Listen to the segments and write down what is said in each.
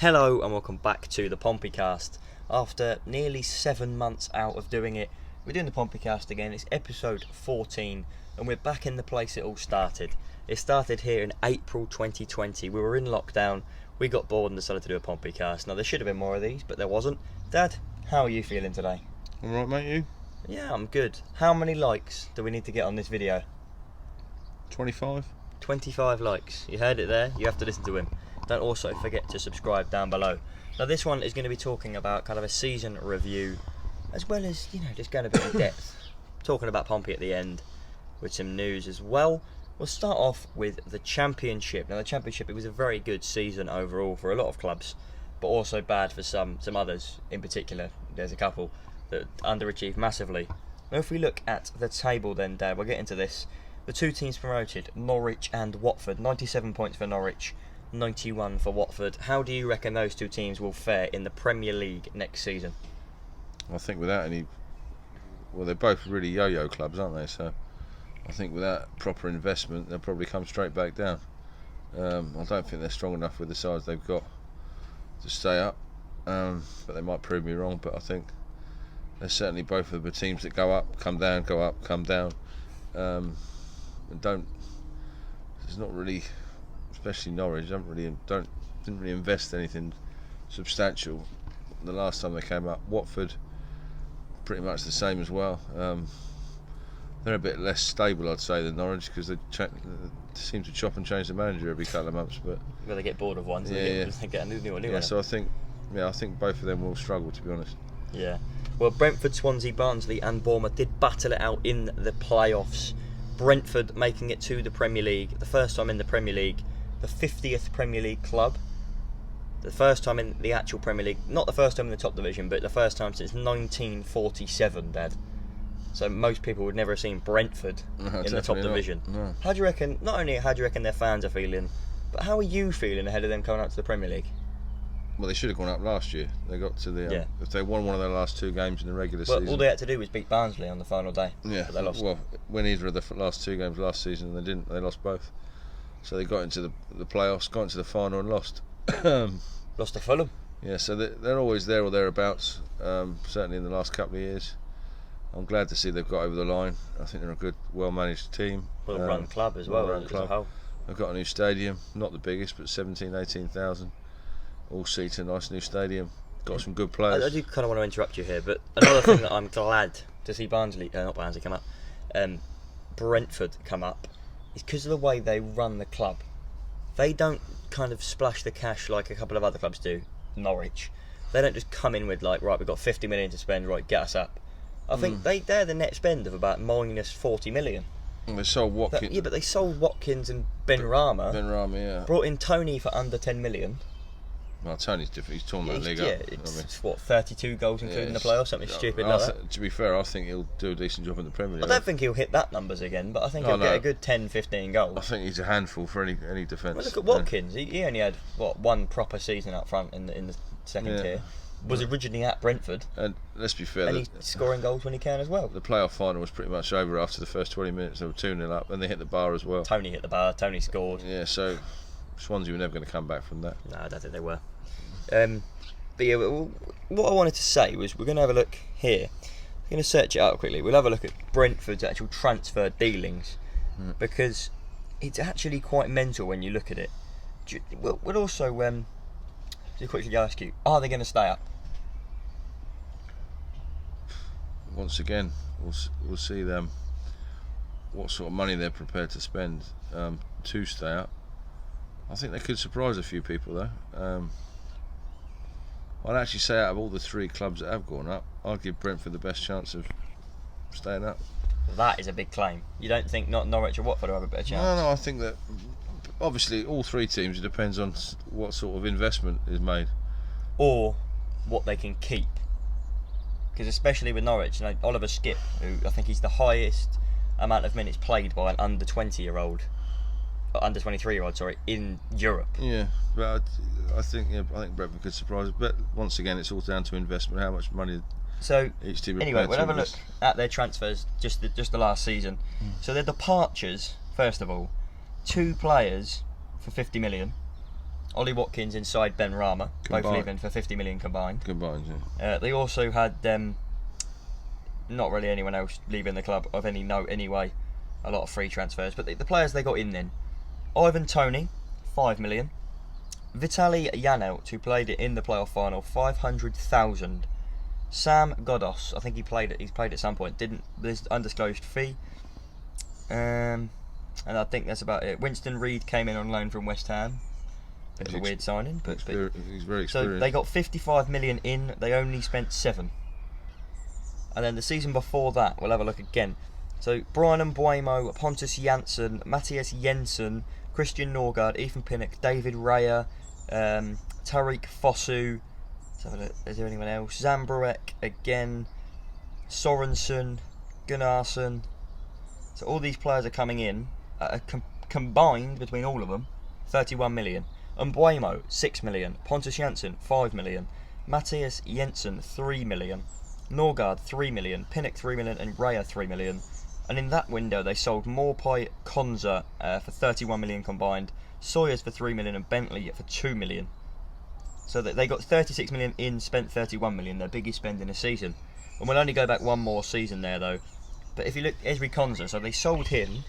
Hello and welcome back to the PompeyCast. After nearly 7 months out of doing it, we're doing the PompeyCast again. It's episode 14 and we're back in the place it all started. It started here in April 2020. We were in lockdown, we got bored and decided to do a PompeyCast. Now there should have been more of these, but there wasn't. Dad, how are you feeling today? Alright mate, you? Yeah, I'm good. How many likes do we need to get on this video? 25? 25 likes. You heard it there, you have to listen to him. Don't also forget to subscribe down below. Now this one is going to be talking about kind of a season review, as well as, just going a bit in depth, talking about Pompey at the end, with some news as well. We'll start off with the Championship. Now the Championship, it was a very good season overall for a lot of clubs, but also bad for some others. In particular, there's a couple that underachieved massively. Now if we look at the table then, Dad, we'll get into this. The two teams promoted, Norwich and Watford, 97 points for Norwich, 91 for Watford. How do you reckon those two teams will fare in the Premier League next season? I think without any... Well, they're both really yo-yo clubs, aren't they? So I think without proper investment, they'll probably come straight back down. I don't think they're strong enough with the size they've got to stay up. But they might prove me wrong, but I think they're certainly both of the teams that go up, come down, go up, come down. And didn't really... Especially Norwich, didn't really invest anything substantial the last time they came up. Watford, pretty much the same as well. They're a bit less stable, I'd say, than Norwich, because they seem to chop and change the manager every couple of months. But they get bored of one, so they get a new one. Yeah, so I think both of them will struggle, to be honest. Yeah. Well, Brentford, Swansea, Barnsley, and Bournemouth did battle it out in the playoffs. Brentford making it to the Premier League, the first time in the Premier League. The 50th Premier League club, the first time in the actual Premier League, not the first time in the top division, but the first time since 1947, Dad. So most people would never have seen Brentford in the top division. No. How do you reckon, not only how do you reckon their fans are feeling, but how are you feeling ahead of them coming up to the Premier League? Well, they should have gone up last year. They got to the if they won one of their last two games in the regular season. All they had to do was beat Barnsley on the final day. Yeah, but they lost. Well, win either of the last two games last season, and they didn't. They lost both. So they got into the playoffs, got into the final and lost. Lost to Fulham. Yeah, so they're always there or thereabouts, certainly in the last couple of years. I'm glad to see they've got over the line. I think they're a good, well-managed team. Well-run club as well, as a whole. They've got a new stadium, not the biggest, but 18,000. All-seater, nice new stadium. Got some good players. I do kind of want to interrupt you here, but another thing that I'm glad to see not Barnsley come up, Brentford come up, is because of the way they run the club. They don't kind of splash the cash like a couple of other clubs do. Norwich, they don't just come in with like, right, we've got 50 million to spend, right, get us up. I think they're the net spend of about minus 40 million. And they sold Watkins. But they sold Watkins and Benrahma. Yeah. Brought in Tony for under 10 million. Well, Tony's different. He's torn that league up. It's 32 goals including the playoffs, something stupid like that. To be fair, I think he'll do a decent job in the Premier League. I don't think he'll hit that numbers again, but I think he'll get a good 10-15 goals. I think he's a handful for any defence. Well, look at Watkins. He only had one proper season up front in the second tier. Was originally at Brentford. And let's be fair, and he's scoring goals when he can as well. The playoff final was pretty much over after the first 20 minutes. They were 2-0 up, and they hit the bar as well. Tony hit the bar. Tony scored. Yeah, so Swansea were never going to come back from that. No, I don't think they were. But yeah, what I wanted to say was we're going to have a look here. We're going to search it out quickly. We'll have a look at Brentford's actual transfer dealings because it's actually quite mental when you look at it. We'll also just quickly ask you: are they going to stay up? Once again, we'll see them. What sort of money they're prepared to spend to stay up. I think they could surprise a few people though. I'd actually say out of all the three clubs that have gone up, I'd give Brentford the best chance of staying up. That is a big claim. You don't think not Norwich or Watford will have a better chance? No, I think that obviously all three teams, it depends on what sort of investment is made. Or what they can keep. Because especially with Norwich, Oliver Skipp, who I think he's the highest amount of minutes played by an under 23-year-old, in Europe. Yeah, but I think Brentford could surprise. But once again, it's all down to investment. How much money each team. Anyway, we'll have a look at their transfers just the last season. So their departures, first of all, 2 players for 50 million, Ollie Watkins inside Ben Rama, both leaving for 50 million combined. They also had not really anyone else leaving the club of any note anyway. A lot of free transfers, but the players they got in then: Ivan Toney, 5 million. Vitaly Yanelt, who played it in the playoff final, 500,000. Sam Godos, I think he's played at some point. There's undisclosed fee. And I think that's about it. Winston Reid came in on loan from West Ham. Bit of a weird signing, but he's very experienced. So they got 55 million in. They only spent 7. And then the season before that, we'll have a look again. So Brian Mbuemo, Pontus Jansson, Matthias Jensen, Christian Norgard, Ethan Pinnock, David Raya, Tariq Fosu. Is there anyone else? Zambroek again, Sorensen, Gunnarsson. So all these players are coming in, combined between all of them, 31 million. Mbuemo, 6 million. Pontus Jansson, 5 million. Matthias Jensen, 3 million. Norgard, 3 million. Pinnock, 3 million. And Raya, 3 million. And in that window, they sold Morpay, Konza for 31 million combined, Sawyers for 3 million, and Bentley for 2 million. So that they got 36 million in, spent 31 million, their biggest spend in a season. And we'll only go back one more season there though. But if you look, Ezri Konza, so they sold him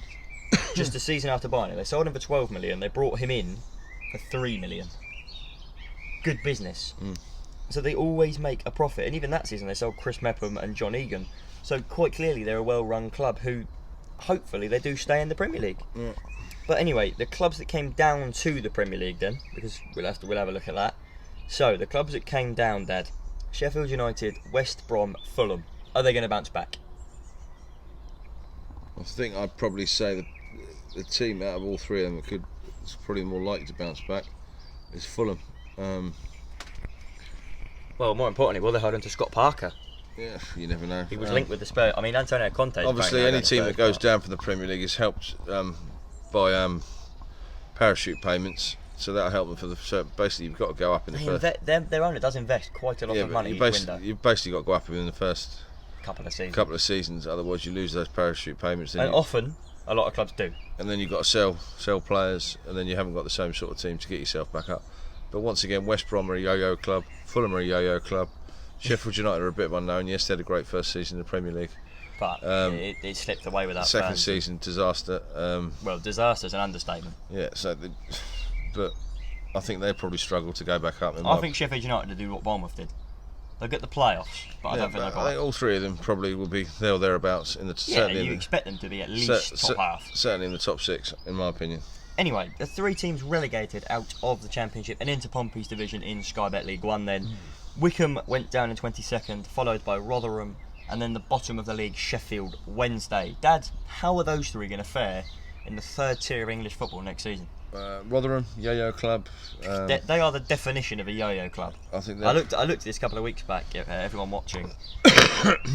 just a season after buying it. They sold him for 12 million. They brought him in for 3 million. Good business. So they always make a profit. And even that season, they sold Chris Mepham and John Egan. So quite clearly, they're a well-run club who, hopefully, they do stay in the Premier League. Yeah. But anyway, the clubs that came down to the Premier League then, because we'll have a look at that. So the clubs that came down, Dad: Sheffield United, West Brom, Fulham. Are they going to bounce back? I think I'd probably say the team out of all three of them is probably more likely to bounce back is Fulham. Well, more importantly, will they hold on to Scott Parker? Yeah, you never know. He was linked with the Spurs. I mean, Antonio Conte. Obviously, any team that goes down from the Premier League is helped by parachute payments, so that'll help them for the. So basically, you've got to go up in the first. Their owner does invest quite a lot of money. You've basically got to go up in the first couple of seasons. Otherwise, you lose those parachute payments. And often, a lot of clubs do. And then you've got to sell players, and then you haven't got the same sort of team to get yourself back up. But once again, West Brom are a yo-yo club. Fulham are a yo-yo club. Sheffield United are a bit of unknown. Yes, they had a great first season in the Premier League. But it slipped away with that. Second season, disaster. Well, disaster's an understatement. Yeah, but I think they probably struggle to go back up. I think Sheffield United will do what Bournemouth did. They'll get the playoffs, but I don't think they'll go. I think all three of them probably will be there or thereabouts in the. You expect them to be at least top half. Certainly in the top 6, in my opinion. Anyway, the 3 teams relegated out of the Championship and into Pompey's division in Sky Bet League 1 then. Wickham went down in 22nd, followed by Rotherham, and then the bottom of the league, Sheffield Wednesday. Dad, how are those 3 going to fare in the 3rd tier of English football next season? Rotherham, yo-yo club. They are the definition of a yo-yo club. I think I looked at this a couple of weeks back, everyone watching.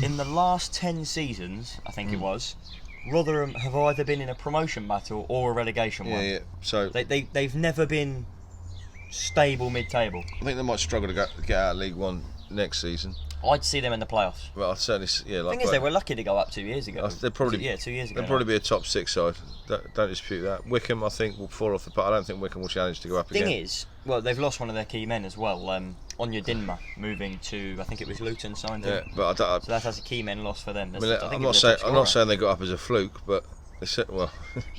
In the last 10 seasons, I think it was, Rotherham have either been in a promotion battle or a relegation one. Yeah. So they've never been stable mid-table. I think they might struggle to get out of League One next season. I'd see them in the playoffs. Well, I'd certainly, The thing is, they were lucky to go up 2 years ago. They'd probably 2 years ago. They'll probably be a top 6 side. Don't dispute that. Wickham, I think, will fall off the part. I don't think Wickham will challenge to go up again. Thing is, well, they've lost one of their key men as well. Onyia Dinma moving to, I think it was Luton signed him. Yeah, but so that has a key men loss for them. I'm not saying they got up as a fluke, but they said But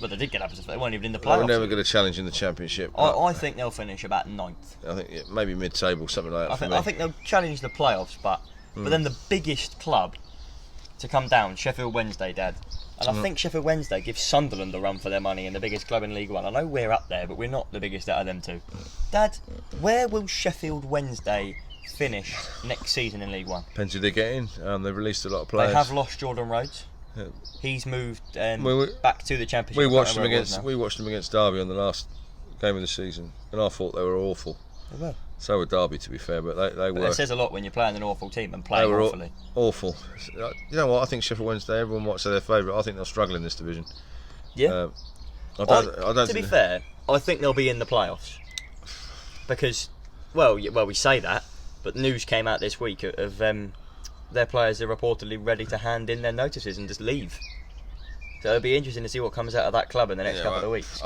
they did get up as a fluke. They weren't even in the playoffs. They were never going to challenge in the Championship. I think they'll finish about 9th. I think maybe mid-table, something like that. I think they'll challenge the playoffs, but then the biggest club to come down, Sheffield Wednesday, Dad. And I think Sheffield Wednesday gives Sunderland a run for their money in the biggest club in League One. I know we're up there, but we're not the biggest out of them two. Dad, where will Sheffield Wednesday finish next season in League One? Depends who they get in. They've released a lot of players. They have lost Jordan Rhodes. Yeah. He's moved back to the Championship. We watched them against Derby on the last game of the season, and I thought they were awful. They were. So were Derby, to be fair, but they were. It says a lot when you're playing an awful team and playing awfully. Awful. You know what? I think Sheffield Wednesday. Everyone might say their favourite. I think they'll struggle in this division. Yeah. To be fair, I think they'll be in the playoffs because, well, we say that, but news came out this week of their players are reportedly ready to hand in their notices and just leave. So it'll be interesting to see what comes out of that club in the next couple of weeks.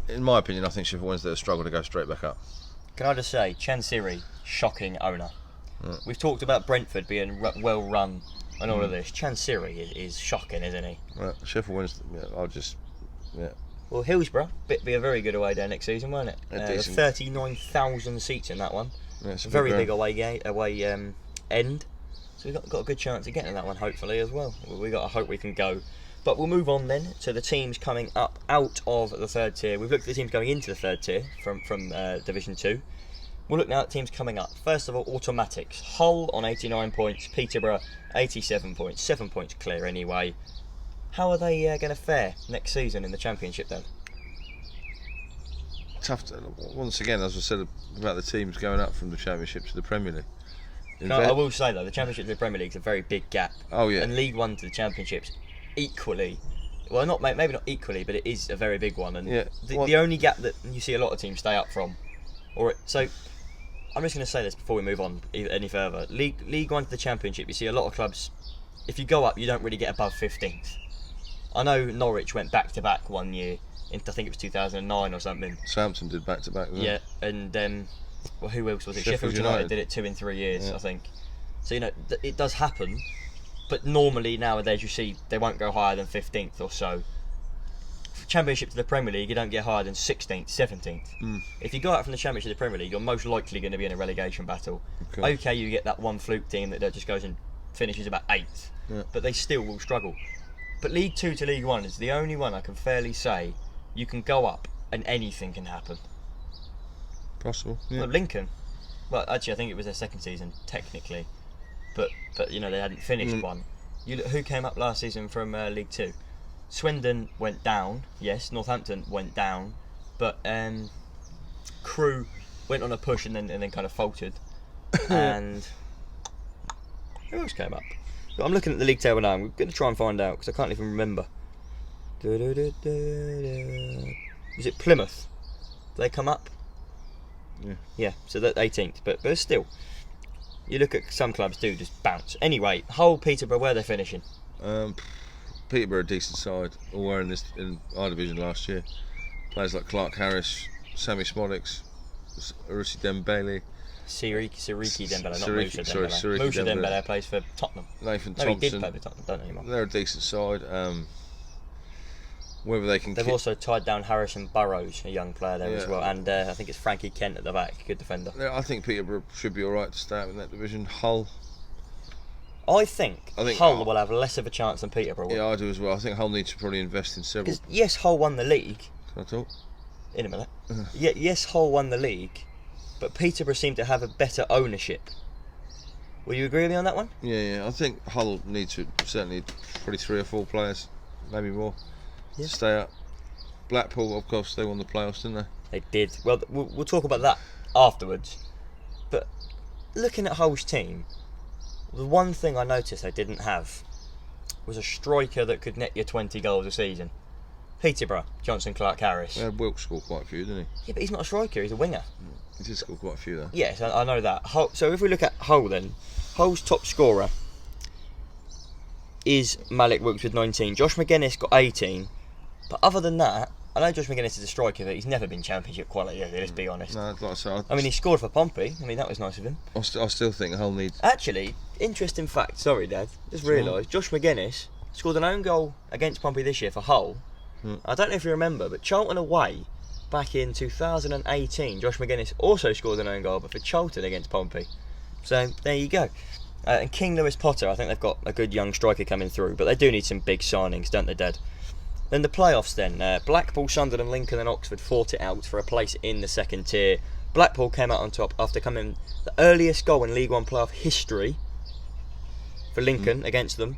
In my opinion, I think Sheffield Wednesday will struggle to go straight back up. Can I just say, Chansiri, shocking owner. Yeah. We've talked about Brentford being well run and all of this. Chansiri is shocking, isn't he? Well, Sheffield Wednesday, Well, Hillsborough, be a very good away day next season, won't it? Decent. 39,000 seats in that one. Yeah, it's a very good big away end. So we've got a good chance of getting that one, hopefully, as well. We've got to hope we can go. But we'll move on then to the teams coming up out of the third tier. We've looked at the teams going into the third tier from Division 2. We'll look now at teams coming up. First of all, automatics. Hull on 89 points, Peterborough 87 points, 7 points clear anyway. How are they going to fare next season in the Championship then? Tough. Once again, as I said about the teams going up from the Championship to the Premier League. I will say though, the Championship to the Premier League is a very big gap. Oh yeah. And League One to the Championships equally. Well, maybe not equally, but it is a very big one. And the only gap that you see a lot of teams stay up from, so I'm just going to say this before we move on any further. League One to the Championship, you see a lot of clubs. If you go up, you don't really get above 15th. I know Norwich went back to back one year. I think it was 2009 or something. Southampton did back to back. Yeah, and who else was it? Sheffield United did it 2 in 3 years, I think. So it does happen. But normally nowadays you see they won't go higher than 15th or so. Championship to the Premier League, you don't get higher than 16th, 17th. If you go out from the Championship to the Premier League, you're most likely going to be in a relegation battle. Okay, you get that one fluke team that just goes and finishes about 8th, but they still will struggle. But League 2 to League 1 is the only one I can fairly say you can go up and anything can happen. Possible. Yeah. Well, Lincoln, actually I think it was their second season technically. But they hadn't finished one. Who came up last season from League 2? Swindon went down. Yes, Northampton went down, but Crewe went on a push and then kind of faltered. And who else came up? So I'm looking at the league table now. I'm going to try and find out because I can't even remember. Was it Plymouth? Did they come up? Yeah. Yeah. So that's 18th, but still. You look at some clubs do just bounce. Anyway, Hull, Peterborough, where are they finishing? Peterborough, a decent side, all were in our division last year. Players like Clark Harris, Sammy Smolix, Arussi Dembele. Siriki Dembele, not Musa Dembele. Siriki Musa Dembele plays for Tottenham. Nathan Thompson. Thompson. He did play for Tottenham, don't anymore. They're a decent side. Whether they can. They've also tied down Harrison Burrows, a young player there as well, and I think it's Frankie Kent at the back, good defender. Yeah, I think Peterborough should be all right to start in that division. Hull. I think Hull will have less of a chance than Peterborough will. Yeah, I do as well. I think Hull needs to probably invest in several. Because yes, Hull won the league. Can I talk? In a minute. Yes, Hull won the league, but Peterborough seem to have a better ownership. Will you agree with me on that one? Yeah. I think Hull need to certainly probably 3 or 4 players, maybe more, to stay up. Blackpool, of course, they won the playoffs, didn't they? They did. Well, we'll talk about that afterwards. But looking at Hull's team, the one thing I noticed they didn't have was a striker that could net you 20 goals a season. Peterborough, Johnson Clark Harris. Yeah, Wilkes scored quite a few, didn't he? Yeah, but he's not a striker, he's a winger. He did score quite a few, though. Yes, I know that. So if we look at Hull then, Hull's top scorer is Malik Wilkes with 19. Josh McGuinness got 18. But other than that, I know Josh McGuinness is a striker, but he's never been Championship quality, let's be honest. No, like I said, I mean, he scored for Pompey. I mean, that was nice of him. I still think Hull needs... Actually, interesting fact, sorry Dad, just realised, Josh McGuinness scored an own goal against Pompey this year for Hull. I don't know if you remember, but Charlton away, back in 2018, Josh McGuinness also scored an own goal, but for Charlton against Pompey. So, there you go. And King Lewis Potter, I think they've got a good young striker coming through, but they do need some big signings, don't they, Dad? Then the playoffs then. Blackpool, Sunderland, Lincoln and Oxford fought it out for a place in the second tier. Blackpool came out on top after coming the earliest goal in League One playoff history for Lincoln against them.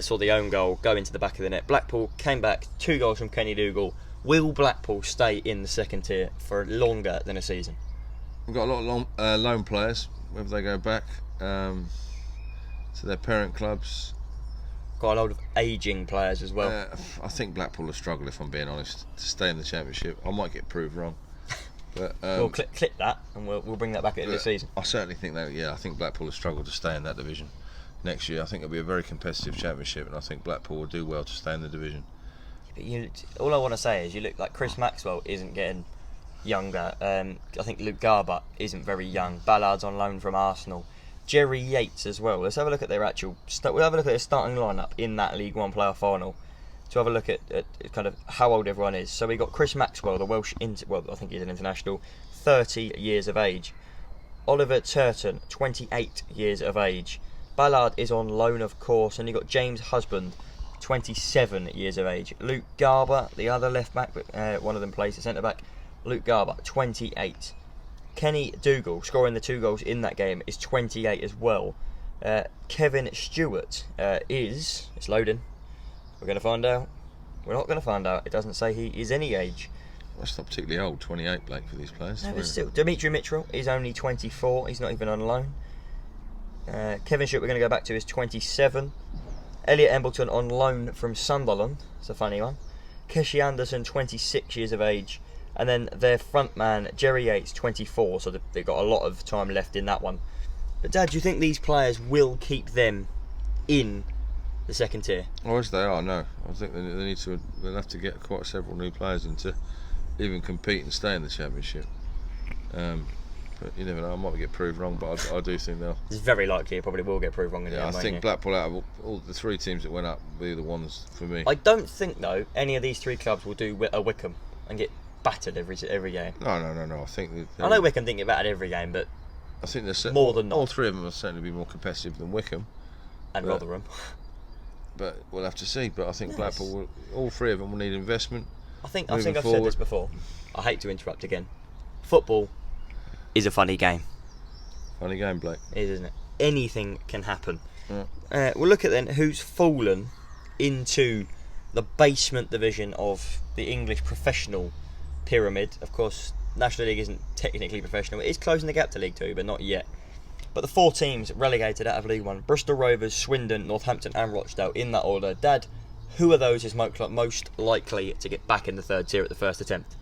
Saw the own goal go into the back of the net. Blackpool came back, 2 goals from Kenny Dougal. Will Blackpool stay in the second tier for longer than a season? We've got a lot of loan players, whether they go back to their parent clubs. Quite a lot of ageing players as well. I think Blackpool will struggle, if I'm being honest, to stay in the Championship. I might get proved wrong. But we'll clip that and we'll bring that back at the end of the season. I certainly think that, I think Blackpool will struggle to stay in that division next year. I think it'll be a very competitive Championship and I think Blackpool will do well to stay in the division. All I want to say is you look like Chris Maxwell isn't getting younger. I think Luke Garbutt isn't very young. Ballard's on loan from Arsenal. Jerry Yates as well. Let's have a look at their we'll have a look at their starting lineup in that League One playoff final to have a look at kind of how old everyone is. So we got Chris Maxwell, the Welsh, I think he's an international, 30 years of age. Oliver Turton, 28 years of age. Ballard is on loan, of course, and you got James Husband, 27 years of age. Luke Garber, the other left back, but one of them plays the centre back. Luke Garber, 28. Kenny Dougal, scoring the 2 goals in that game, is 28 as well. Kevin Stewart it's loading. We're going to find out. We're not going to find out. It doesn't say he is any age. That's not particularly old, 28, Blake, for these players. No, but still, Dimitri Mitchell is only 24. He's not even on loan. Kevin Stewart, we're going to go back to, is 27. Elliot Embleton on loan from Sunderland. It's a funny one. Keshi Anderson, 26 years of age. And then their front man, Jerry Yates, 24. So they've got a lot of time left in that one. But Dad, do you think these players will keep them in the second tier? Oh, as they are, no. I think they'll have to get quite several new players in to even compete and stay in the Championship. But you never know, I might get proved wrong, but I do think they'll. It's very likely it probably will get proved wrong in the end. I think Blackpool, out of all the 3 teams that went up, will be the ones for me. I don't think, though, any of these 3 clubs will do a Wickham and get battered every game. No. I think I know Wickham didn't get battered every game, but I think they're more than not. All 3 of them will certainly be more competitive than Wickham and Rotherham. But we'll have to see. But I think Blackpool, all 3 of them will need investment. I think I've said this before. I hate to interrupt again. Football is a funny game. Funny game, Blake. It is, isn't it? Anything can happen. Yeah. We'll look at then who's fallen into the basement division of the English professional pyramid. Of course, National League isn't technically professional. It is closing the gap to League 2, but not yet. But the 4 teams relegated out of League 1, Bristol Rovers, Swindon, Northampton and Rochdale, in that order. Dad, who of those is most likely to get back in the 3rd tier at the first attempt?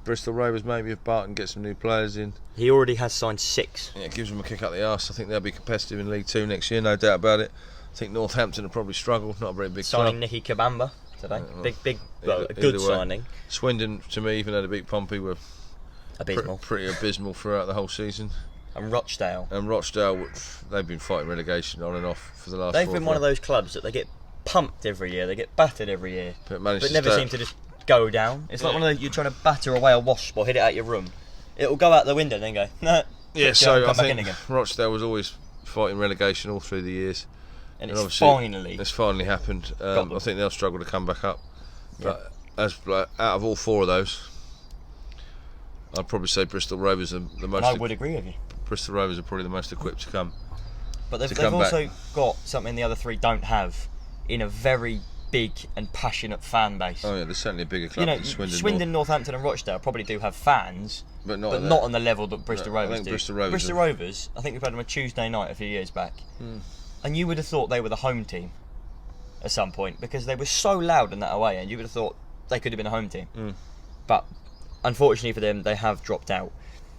Bristol Rovers, maybe, if Barton gets some new players in. He already has signed 6. Yeah, it gives them a kick up the arse. I think they'll be competitive in League 2 next year, no doubt about it. I think Northampton will probably struggle, not a very big Signing club. Nicky Kabamba today. A good signing. Swindon, to me, even though they beat Pompey, were abysmal. Pretty abysmal throughout the whole season. And Rochdale, they've been fighting relegation on and off for the last. They've been one of those clubs that they get pumped every year, they get battered every year, but never seem to just go down. It's like one of those, you're trying to batter away a wasp or hit it out your room. It'll go out the window and then go, no. Yeah, so I think Rochdale was always fighting relegation all through the years. And it's finally happened. I think they'll struggle to come back up. But out of all 4 of those, I'd probably say Bristol Rovers are the most. I would agree with you. Bristol Rovers are probably the most equipped to come. But they've also got something the other 3 don't have, in a very big and passionate fan base. Oh yeah, there's certainly a bigger club than Swindon, Northampton and Rochdale probably do have fans, but not on the level that Bristol Rovers do. Bristol Rovers, I think we played them a Tuesday night a few years back, and you would have thought they were the home team at some point, because they were so loud in that away end. You would have thought they could have been a home team. But unfortunately for them, they have dropped out.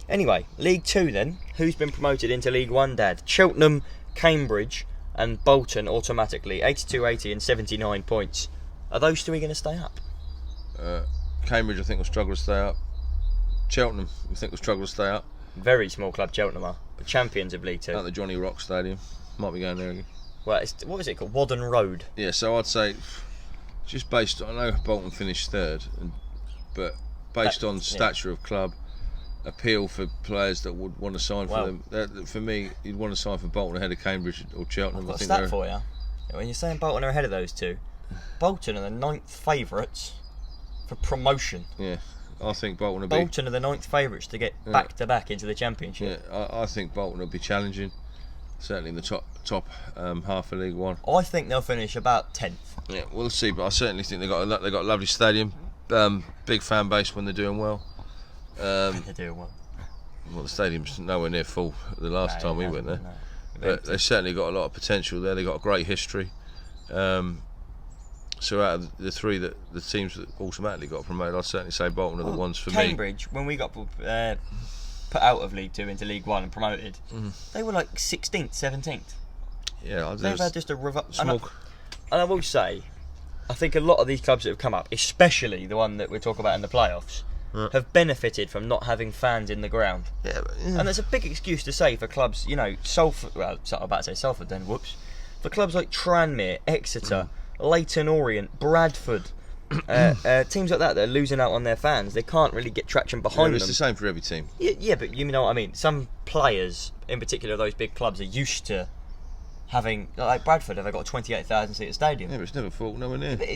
Anyway, League 2 then. Who's been promoted into League 1, Dad? Cheltenham, Cambridge and Bolton automatically. 82, 80 and 79 points. Are those 3 going to stay up? Cambridge, I think, will struggle to stay up. Cheltenham, I think, will struggle to stay up. Very small club, Cheltenham are. But champions of League 2. At the Johnny Rock Stadium. Might be going there again. Well, what is it called? Wadden Road. Yeah, so I'd say, just based on, I know Bolton finished 3rd, but based on stature of club, appeal for players that would want to sign for them. For me, you'd want to sign for Bolton ahead of Cambridge or Cheltenham. I've got a stat for you. When you're saying Bolton are ahead of those 2, Bolton are the 9th favourites for promotion. Yeah, I think Bolton will Bolton are the 9th favourites to get back to back into the Championship. Yeah, I think Bolton will be challenging, certainly in the top half of League 1. I think they'll finish about 10th. Yeah, we'll see, but I certainly think they've got a lovely stadium, big fan base when they're doing well. They're doing well. Well, the stadium's nowhere near full the last time we went there. No. But they've certainly got a lot of potential there. They've got a great history. So out of the 3 the teams that automatically got promoted, I'd certainly say Bolton are the ones for me. Cambridge, when we got put out of League 2 into League 1 and promoted, they were like 16th, 17th. Yeah, they've had just a and I will say, I think a lot of these clubs that have come up, especially the one that we're talking about in the playoffs, have benefited from not having fans in the ground. Yeah, And there's a big excuse to say for clubs, you know, Salford, well, I'm about to say Salford then, whoops. For clubs like Tranmere, Exeter, Leyton Orient, Bradford, teams like that are losing out on their fans. They can't really get traction behind them. It's the same for every team. Yeah, but you know what I mean. Some players, in particular those big clubs, are used to having, like Bradford, have they got a 28,000 seat stadium? Yeah, but it's never full, nowhere near. But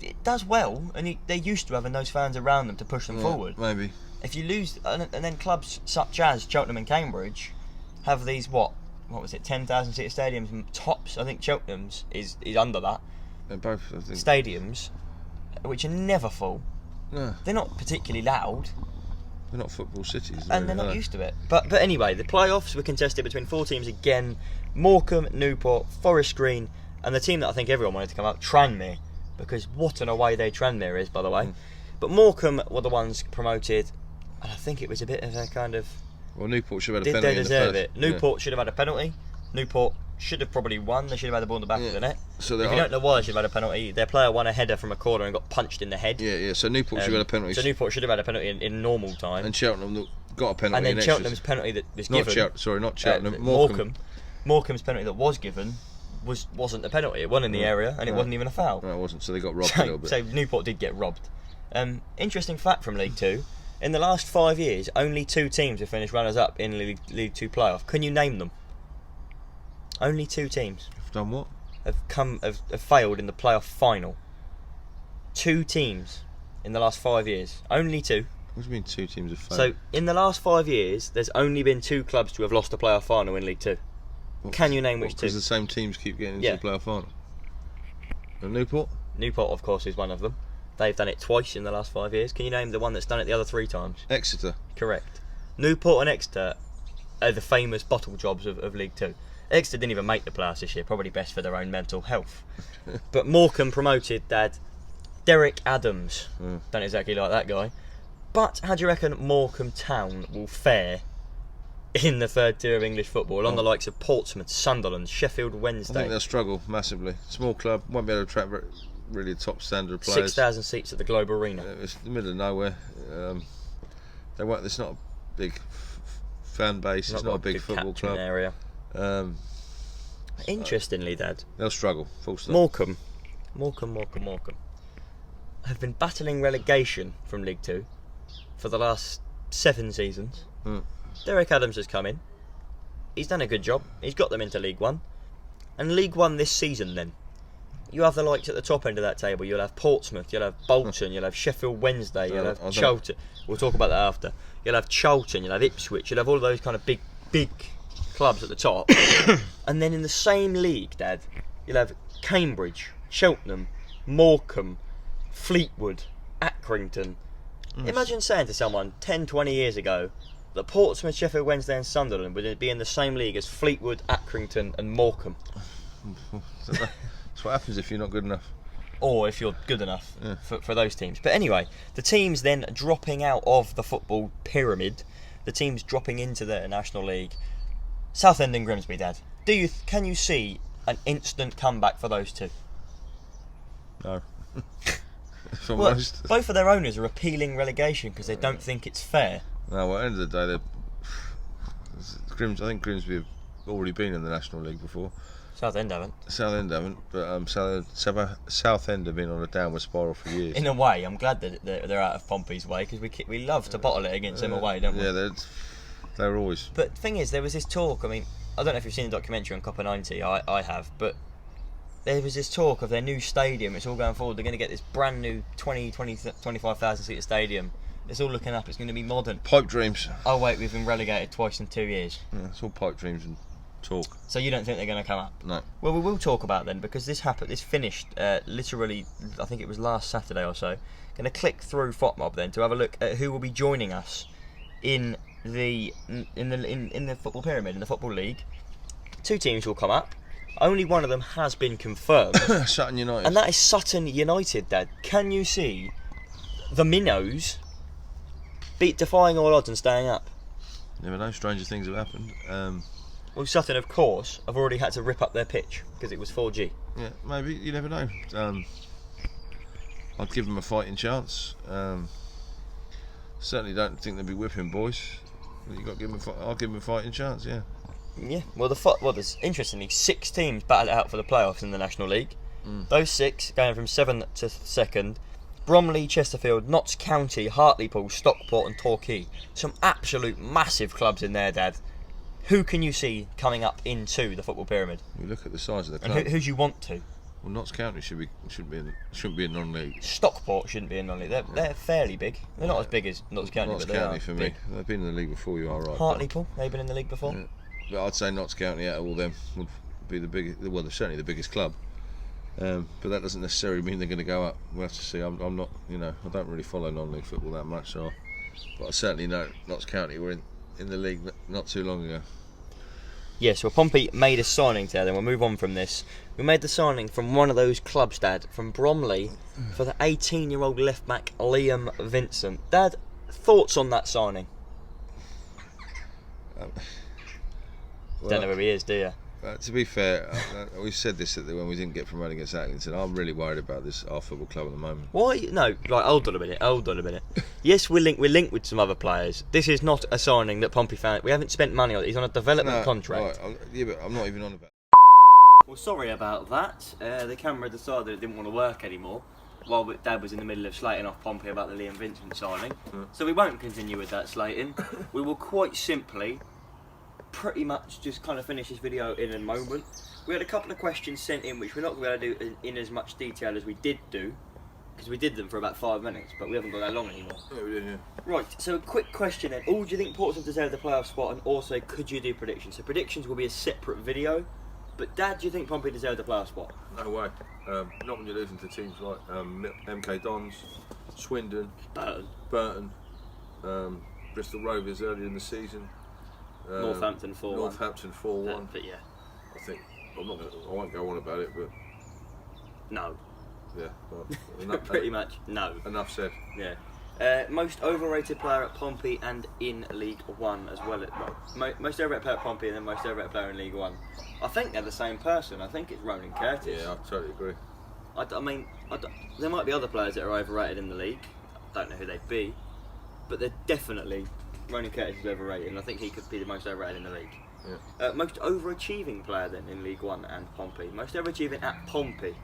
it does well, and they're used to having those fans around them to push them forward. Maybe. If you lose, and then clubs such as Cheltenham and Cambridge have these, what was it, 10,000 seat stadiums tops. I think Cheltenham's is under that. They're both, I think. Stadiums, which are never full. No, They're not particularly loud, they're not football cities. and they're not used to it. But anyway, the playoffs were contested between 4 teams again: Morecambe, Newport, Forest Green, and the team that I think everyone wanted to come up, Tranmere, because what an away day Tranmere is, by the way. But Morecambe were the ones promoted, and I think it was a bit of a kind of, Well, Newport should have had a did penalty they in the deserve first. it? Newport should have had a penalty. Newport should have probably won. They should have had the ball in the back of the net. So If they you don't know why they should have had a penalty, their player won a header from a corner and got punched in the head. Yeah. So Newport should have had a penalty. So Newport should have had a penalty in normal time. And Cheltenham got a penalty. And then in Cheltenham's extras. penalty that was Not given. not Cheltenham. Morecambe's penalty that was given wasn't a penalty. It wasn't in the area, and it wasn't even a foul. No, it wasn't. So they got robbed a little bit. So Newport did get robbed. Interesting fact from League Two: in the last 5 years, only 2 teams have finished runners-up in League Two playoff. Can you name them? Only 2 teams Have done what? have failed in the playoff final. 2 teams in the last 5 years. Only 2. What do you mean 2 teams have failed? So in the last 5 years, there's only been 2 clubs to have lost a playoff final in League Two. Can you name which 2? Because the same teams keep getting into the playoff final. And Newport? Newport, of course, is one of them. They've done it twice in the last 5 years. Can you name the one that's done it the other 3 times? Exeter. Correct. Newport and Exeter are the famous bottle jobs of League Two. Exeter didn't even make the playoffs this year, probably best for their own mental health. But Morecambe promoted Dad Derek Adams. Don't exactly like that guy. But how do you reckon Morecambe Town will fare in the 3rd tier of English football, on the likes of Portsmouth, Sunderland, Sheffield I Wednesday? think they'll struggle massively. Small club, won't be able to attract really a top standard of players. 6,000 seats at the Globe Arena. It's the middle of nowhere. They won't. It's not a big fan base. It's not a big football club. Area. Interestingly, Dad, They'll struggle. Full stop. Morecambe have been battling relegation from League Two for the last 7 seasons. Derek Adams has come in. He's done a good job. He's got them into League One. And League One this season then, you have the likes at the top end of that table. You'll have Portsmouth, you'll have Bolton, you'll have Sheffield Wednesday, you'll have Charlton. We'll talk about that after. You'll have Charlton, you'll have Ipswich, you'll have all of those kind of big clubs at the top. And then in the same league, Dad, you'll have Cambridge, Cheltenham, Morecambe, Fleetwood, Accrington. Imagine saying to someone 10, 20 years ago that Portsmouth, Sheffield Wednesday and Sunderland would be in the same league as Fleetwood, Accrington and Morecambe. That's what happens if you're not good enough. Or if you're good enough for those teams. But anyway, the teams then dropping out of the football pyramid, the teams dropping into the National League. Southend and Grimsby, Dad. Can you see an instant comeback for those 2? No. Well, both of their owners are appealing relegation because they don't think it's fair. No, well, at the end of the day, I think Grimsby have already been in the National League before. Southend haven't. Southend haven't, but Southend have been on a downward spiral for years. In a way, I'm glad that they're out of Pompey's way because we love to bottle it against them away, don't we? Yeah, they're always. But the thing is, there was this talk. I mean, I don't know if you've seen the documentary on Copper 90. I have, but there was this talk of their new stadium. It's all going forward. They're going to get this brand new 25,000 seat stadium. It's all looking up. It's going to be modern. Pipe dreams. Oh wait, we've been relegated twice in 2 years. Yeah, it's all pipe dreams and talk. So you don't think they're going to come up? No. Well, we will talk about then because this happened. This finished literally. I think it was last Saturday or so. Going to click through FOTMob then to have a look at who will be joining us in the football pyramid, in the football league. 2 teams will come up. Only one of them has been confirmed. Sutton United. And that is Sutton United, Dad. Can you see the Minnows defying all odds and staying up? Never know, stranger things have happened. Well, Sutton, of course, have already had to rip up their pitch because it was 4G. Yeah, maybe, you never know. I'd give them a fighting chance. Certainly don't think they'll be whipping boys. You got to give them. I'll give them a fighting chance. Yeah. Yeah. Well, there's interestingly 6 teams battled it out for the playoffs in the National League. Those 6 going from 7th to 2nd. Bromley, Chesterfield, Notts County, Hartlepool, Stockport and Torquay. Some absolute massive clubs in there, Dad. Who can you see coming up into the football pyramid? You look at the size of the club. And who do you want to? Well, Notts County shouldn't be in non-league. Stockport shouldn't be in non-league. They're fairly big. They're not as big as Notts County, Notts but they County are for big. me. They've been in the league before. You are right. Hartlepool, they've been in the league before. Yeah. But I'd say Notts County out of all them would be the biggest. Well, they're certainly the biggest club. But that doesn't necessarily mean they're going to go up. We'll have to see. I'm not, I don't really follow non-league football that much, but I certainly know Notts County were in the league not too long ago. Yes, well, Pompey made a signing today, then we'll move on from this. We made the signing from one of those clubs, Dad, from Bromley, for the 18-year-old left-back Liam Vincent. Dad, thoughts on that signing? Don't know where he is, do you? To be fair, we said this when we didn't get promoted against Accrington. I'm really worried about our football club at the moment. Why? No, right, hold on a minute. Yes, we're linked with some other players. This is not a signing that Pompey fans... We haven't spent money on it. He's on a development contract. Right, yeah, but I'm not even on about... Well, sorry about that. The camera decided it didn't want to work anymore while Dad was in the middle of slating off Pompey about the Liam Vincent signing. So we won't continue with that slating. We will quite simply pretty much just kind of finish this video in a moment. We had a couple of questions sent in which we're not going to be able to do in as much detail as we did do, because we did them for about 5 minutes, but we haven't got that long anymore. Yeah, we did, yeah. Right, so a quick question then. Do you think Portsmouth deserve the playoff spot, and also could you do predictions? So predictions will be a separate video, but Dad, do you think Pompey deserve the playoff spot? No way. Not when you're losing to teams like MK Dons, Swindon, Burton, Bristol Rovers earlier in the season. Northampton 4-1. Northampton 4-1. But yeah. I think I won't go on about it, but no. Yeah. Well, pretty much no. Enough said. Yeah. Most overrated player at Pompey and in League One as well. Most overrated player at Pompey and then most overrated player in League One. I think they're the same person. I think it's Ronan Curtis. Yeah, I totally agree. There might be other players that are overrated in the league. I don't know who they'd be, but they're definitely. Ronan Curtis is overrated, and I think he could be the most overrated in the league. Yeah. Most overachieving player then in League One and Pompey. Most overachieving at Pompey.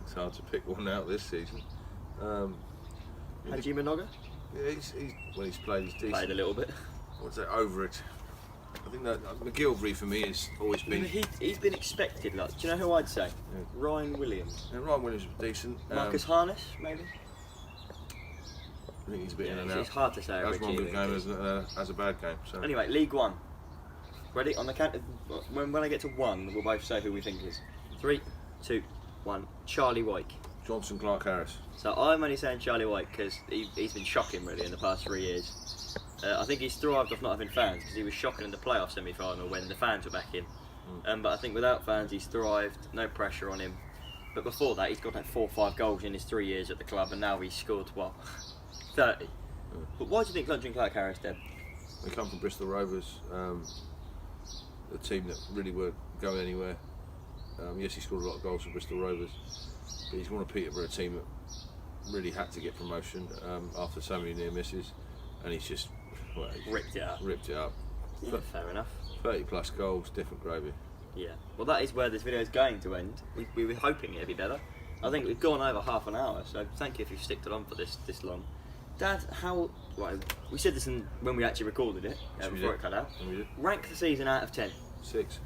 It's hard to pick one out this season. Haji Minoga? Yeah, when he's played, he's decent. Played a little bit. What's that, over it? I think that McGilvery for me has always been... He's been expected, like, do you know who I'd say? Yeah. Ryan Williams. Yeah, Ryan Williams was decent. Marcus Harness, maybe? I think he's a bit in and out. It's hard to say. That's one good game as a bad game. So. Anyway, League One. Ready? On the count of... When I get to 1, we'll both say who we think is. 3, 2, 1. Charlie Wyke. Johnson Clark Harris. So I'm only saying Charlie Wyke because he's been shocking really in the past 3 years. I think he's thrived off not having fans because he was shocking in the playoff semi-final when the fans were back in. But I think without fans he's thrived, no pressure on him. But before that he's got like 4 or 5 goals in his 3 years at the club, and now he's scored, 30. But why do you think Johnson Clark Harris did? They come from Bristol Rovers, a team that really weren't going anywhere. Yes, he scored a lot of goals for Bristol Rovers, but he's won a Peterborough team that really had to get promotion after so many near misses, and he's just ripped it up. Yeah, fair enough. 30 plus goals, different gravy. Yeah. Well, that is where this video is going to end. We were hoping it'd be better. I think we've gone over half an hour, so thank you if you've sticked it on for this long. Dad, we said this when we actually recorded it, before it cut out. Rank the season out of 10. 6.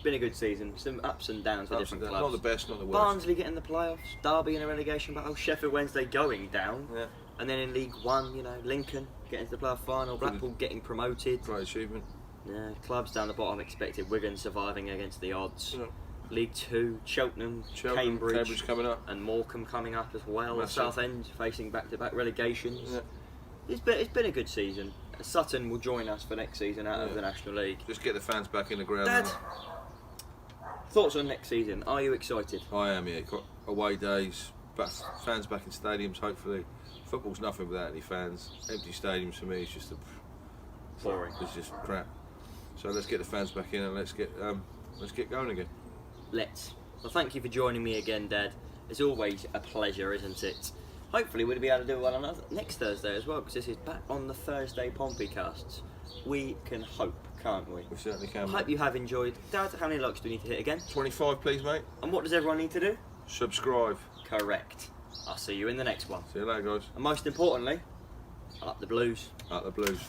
Been a good season, some ups and downs for different clubs. Not the best, not the worst. Barnsley getting the playoffs, Derby in a relegation battle, Sheffield Wednesday going down, and then in League One, Lincoln getting to the playoff final, Blackpool getting promoted. Great achievement. Yeah, clubs down the bottom expected, Wigan surviving against the odds. Yeah. League 2, Cheltenham, Cambridge coming up, and Morecambe coming up as well. Massive. Southend facing back-to-back relegations. Yeah. It's been a good season. Sutton will join us for next season out of the National League. Just get the fans back in the ground. Dad, thoughts on next season? Are you excited? I am. Yeah, got away days, fans back in stadiums. Hopefully, football's nothing without any fans. Empty stadiums for me is just boring. It's just crap. So let's get the fans back in and let's get going again. Well, thank you for joining me again, Dad. It's always a pleasure, isn't it? Hopefully we'll be able to do one another next Thursday as well, because this is back on the Thursday PompeyCasts. We can hope, can't we? We certainly can. I hope you have enjoyed. Dad, how many likes do we need to hit again? 25, please, mate. And what does everyone need to do? Subscribe. Correct. I'll see you in the next one. See you later, guys. And most importantly, up the blues. Up the blues.